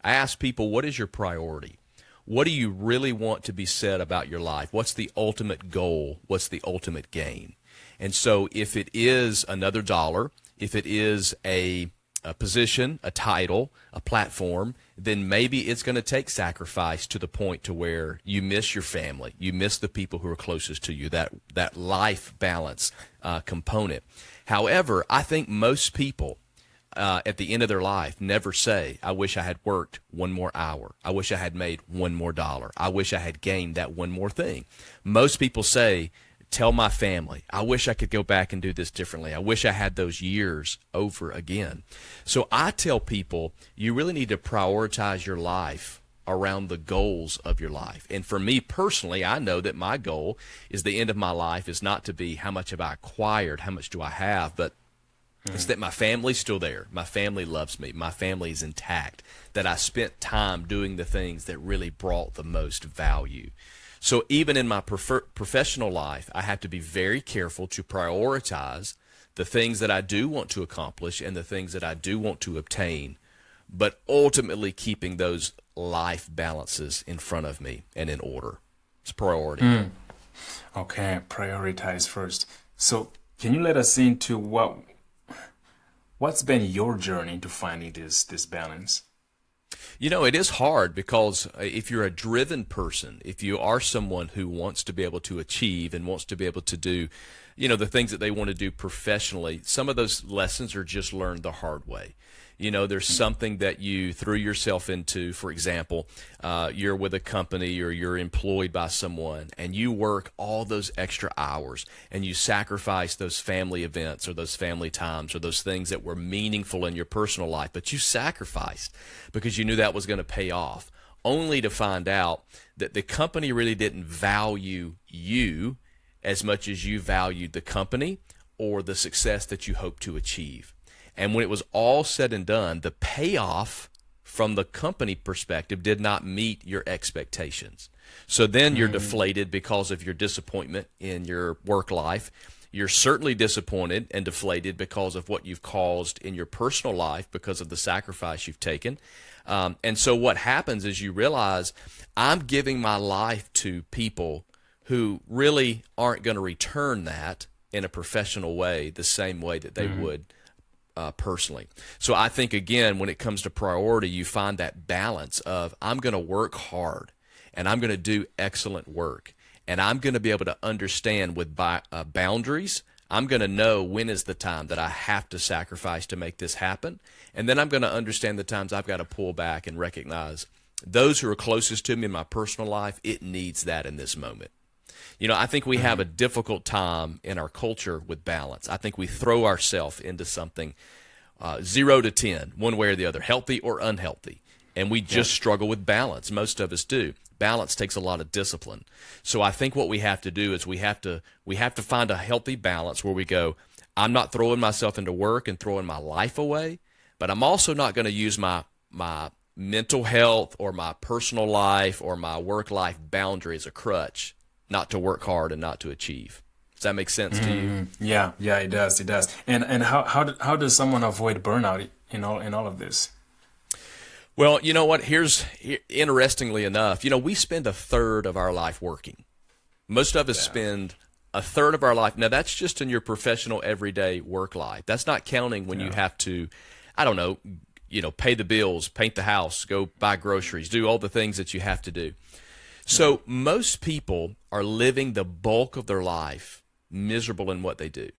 I ask people, what is your priority? What do you really want to be said about your life? What's the ultimate goal? What's the ultimate gain? And so if it is another dollar, if it is a position, a title, a platform, then maybe it's going to take sacrifice to the point to where you miss your family, you miss the people who are closest to you, that life balance component. However, I think most people at the end of their life never say, I wish I had worked one more hour. I wish I had made one more dollar. I wish I had gained that one more thing. Most people say, tell my family, I wish I could go back and do this differently. I wish I had those years over again. So I tell people, you really need to prioritize your life around the goals of your life. And for me personally, I know that my goal is the end of my life is not to be how much have I acquired, how much do I have, but it's that my family's still there. My family loves me. My family is intact. That I spent time doing the things that really brought the most value. So even in my professional life, I have to be very careful to prioritize the things that I do want to accomplish and the things that I do want to obtain, but ultimately keeping those life balances in front of me and in order. It's priority. Okay, prioritize first. So can you let us into what's been your journey to finding this balance? You know, it is hard because if you're a driven person, if you are someone who wants to be able to achieve and wants to be able to do, the things that they want to do professionally, some of those lessons are just learned the hard way. There's something that you threw yourself into. For example, you're with a company or you're employed by someone and you work all those extra hours and you sacrifice those family events or those family times or those things that were meaningful in your personal life, but you sacrificed because you knew that was going to pay off, only to find out that the company really didn't value you as much as you valued the company or the success that you hoped to achieve. And when it was all said and done, the payoff from the company perspective did not meet your expectations. So then you're deflated because of your disappointment in your work life. You're certainly disappointed and deflated because of what you've caused in your personal life because of the sacrifice you've taken. And so what happens is you realize I'm giving my life to people who really aren't going to return that in a professional way the same way that they would personally. So I think, again, when it comes to priority, you find that balance of I'm going to work hard and I'm going to do excellent work and I'm going to be able to understand with boundaries. I'm going to know when is the time that I have to sacrifice to make this happen. And then I'm going to understand the times I've got to pull back and recognize those who are closest to me in my personal life, it needs that in this moment. I think we have a difficult time in our culture with balance. I think we throw ourselves into something 0 to 10, one way or the other, healthy or unhealthy, and we just struggle with balance. Most of us do. Balance takes a lot of discipline. So I think what we have to do is we have to find a healthy balance where we go, I'm not throwing myself into work and throwing my life away, but I'm also not going to use my mental health or my personal life or my work-life boundary as a crutch not to work hard and not to achieve. Does that make sense to you? Yeah, it does. And how does someone avoid burnout in all of this? Well, you know what? Interestingly enough, we spend a third of our life working. Most of us spend a third of our life. Now, that's just in your professional everyday work life. That's not counting when you have to, I don't know, pay the bills, paint the house, go buy groceries, do all the things that you have to do. So most people are living the bulk of their life miserable in what they do.